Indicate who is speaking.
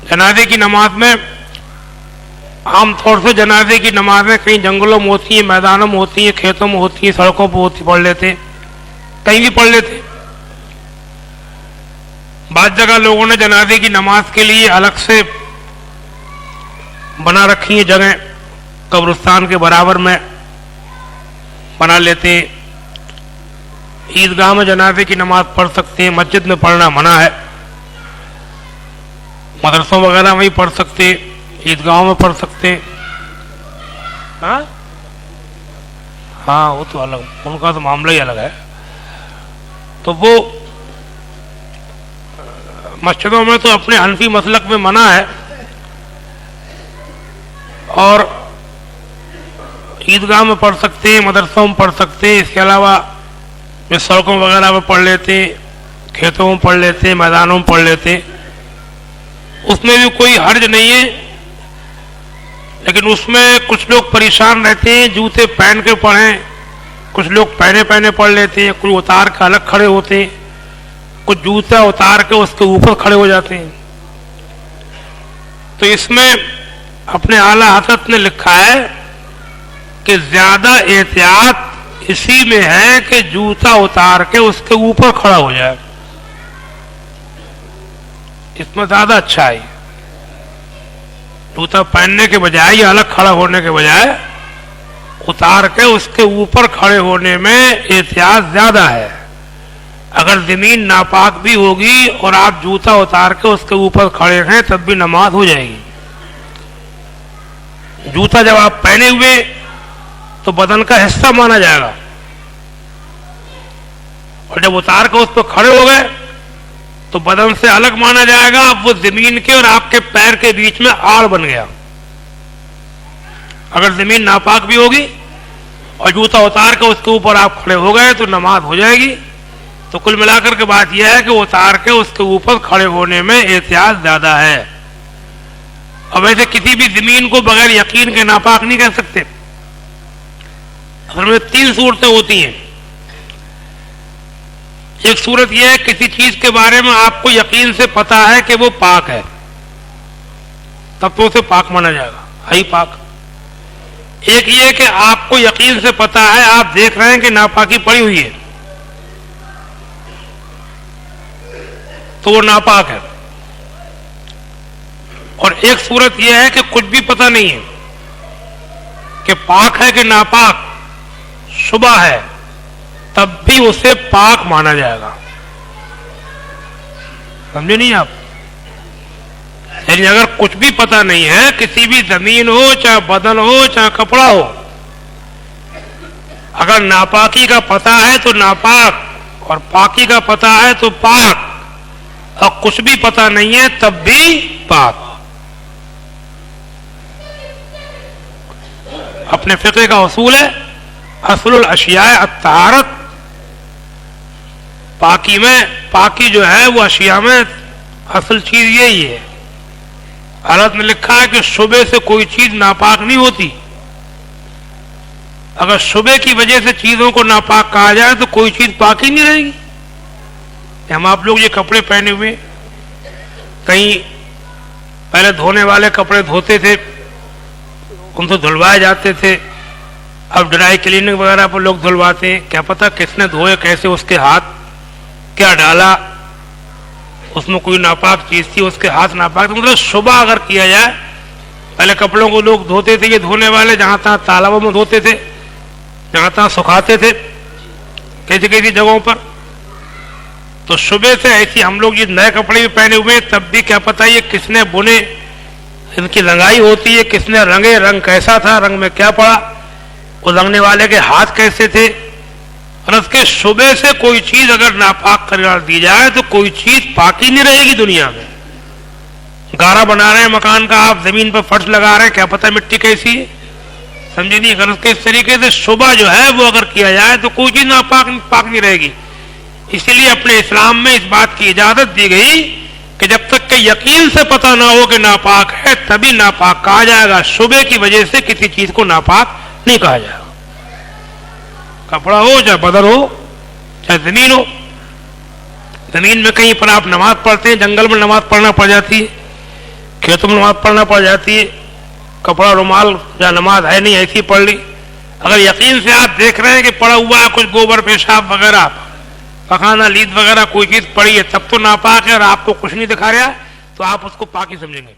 Speaker 1: जनाजे की नमाज में आमतौर से जनाजे की नमाजें कहीं जंगलों में होती हैं, मैदानों में होती हैं, खेतों में होती हैं, सड़कों पर होती, पढ़ लेते हैं, कहीं भी पढ़ लेते हैं। बाद जगह लोगों ने जनाजे की नमाज के लिए अलग से बना रखी है जगह, कब्रिस्तान के बराबर में बना लेते हैं। ईदगाह में जनाजे की नमाज पढ़ सकते हैं, मस्जिद में पढ़ना मना है, मदरसों वगैरह में ही पढ़ सकते हैं, ईदगाहों में पढ़ सकते हैं। हाँ वो तो अलग, उनका तो मामला ही अलग है। तो वो मस्जिदों में तो अपने हनफी मसलक में मना है, और ईदगाह में पढ़ सकते हैं, मदरसों में पढ़ सकते हैं। इसके अलावा वे सड़कों वगैरह में पढ़ लेते हैं, खेतों में पढ़ लेते हैं, मैदानों में पढ़ लेते हैं, उसमें भी कोई हर्ज नहीं है। लेकिन उसमें कुछ लोग परेशान रहते हैं, जूते पहन के पढ़ें, कुछ लोग पहने पहने पढ़ लेते हैं, कुछ उतार के अलग खड़े होते हैं, कुछ जूता उतार के उसके ऊपर खड़े हो जाते हैं। तो इसमें अपने आला हज़रत ने लिखा है कि ज्यादा एहतियात इसी में है कि जूता उतार के उसके ऊपर खड़ा हो जाए, इसमें ज्यादा अच्छा है। जूता पहनने के बजाय या अलग खड़ा होने के बजाय उतार के उसके ऊपर खड़े होने में एहतियात ज्यादा है। अगर जमीन नापाक भी होगी और आप जूता उतार के उसके ऊपर खड़े हैं तब भी नमाज हो जाएगी। जूता जब आप पहने हुए तो बदन का हिस्सा माना जाएगा, और जब उतार के उस पर खड़े हो गए तो बदन से अलग माना जाएगा। अब वो जमीन के और आपके पैर के बीच में आड़ बन गया। अगर जमीन नापाक भी होगी और जूता उतार के उसके ऊपर आप खड़े हो गए तो नमाज हो जाएगी। तो कुल मिलाकर के बात यह है कि उतार के उसके ऊपर खड़े होने में एहतियात ज्यादा है। अब ऐसे किसी भी जमीन को बगैर यकीन के नापाक नहीं कह सकते। असल में 3 सूरतें होती हैं। एक सूरत यह है किसी चीज के बारे में आपको यकीन से पता है कि वो पाक है, तब तो उसे पाक माना जाएगा, है ही पाक। एक ये कि आपको यकीन से पता है, आप देख रहे हैं कि नापाकी पड़ी हुई है, तो वो नापाक है। और एक सूरत यह है कि कुछ भी पता नहीं है कि पाक है कि नापाक, शुबा है, तब भी उसे पाक माना जाएगा। समझे नहीं आप? यानी अगर कुछ भी पता नहीं है, किसी भी जमीन हो, चाहे बदन हो, चाहे कपड़ा हो, अगर नापाकी का पता है तो नापाक, और पाकी का पता है तो पाक, और कुछ भी पता नहीं है तब भी पाक। अपने फिक्र का उसूल है असलुल अशिया अत्तारत। पाकी में, पाकी जो है वो अशिया में असल चीज यही है। हज़रत ने लिखा है कि शुबे से कोई चीज नापाक नहीं होती। अगर शुबे की वजह से चीजों को नापाक कहा जाए तो कोई चीज पाक ही नहीं रहेगी। हम आप लोग ये कपड़े पहने हुए, कहीं पहले धोने वाले कपड़े धोते थे, उनको धुलवाए जाते थे, अब ड्राई क्लीनिंग वगैरह पर लोग धुलवाते हैं। क्या पता किसने धोए, कैसे उसके हाथ क्या डाला, उसमें कोई नापाक चीज थी, उसके हाथ नापाक। तो मतलब शुबा अगर किया जाए, पहले कपड़ों को लोग धोते थे, ये धोने वाले जहां तहां तालाबों में धोते थे, जहां तहां सुखाते थे, कैसी कैसी जगहों पर। तो शुबे से ऐसी हम लोग ये नए कपड़े भी पहने हुए, तब भी क्या पता ये किसने बुने, इनकी रंगाई होती है, किसने रंगे, रंग कैसा था, रंग में क्या पड़ा, उस रंगने वाले के हाथ कैसे थे। और उसके शुबे से कोई चीज अगर नापाक करार दी जाए तो कोई चीज पाकी नहीं रहेगी दुनिया में। गारा बना रहे हैं मकान का, आप जमीन पर फर्श लगा रहे हैं, क्या पता मिट्टी कैसी है, समझे नहीं। अगर उसके इस तरीके से शुबा जो है वो अगर किया जाए तो कोई चीज नापाक पाक नहीं रहेगी। इसीलिए अपने इस्लाम में इस बात की इजाजत दी गई कि जब तक के यकीन से पता ना हो कि नापाक है तभी नापाक कहा जाएगा। शुबे की वजह से किसी चीज को नापाक नहीं कहा जाएगा। कपड़ा हो, चाहे बदन हो, चाहे जमीन हो। जमीन में कहीं पर आप नमाज पढ़ते हैं, जंगल में नमाज पढ़ना पड़ जाती है, खेतों में नमाज पढ़ना पड़ जाती है, कपड़ा रुमाल या नमाज है नहीं ऐसी पढ़ ली। अगर यकीन से आप देख रहे हैं कि पड़ा हुआ है कुछ गोबर पेशाब वगैरह, पखाना लीद वगैरह कोई चीज पड़ी है, तब तो नापाक है और आपको कुछ नहीं दिखा रहा है, तो आप उसको पाकी समझेंगे।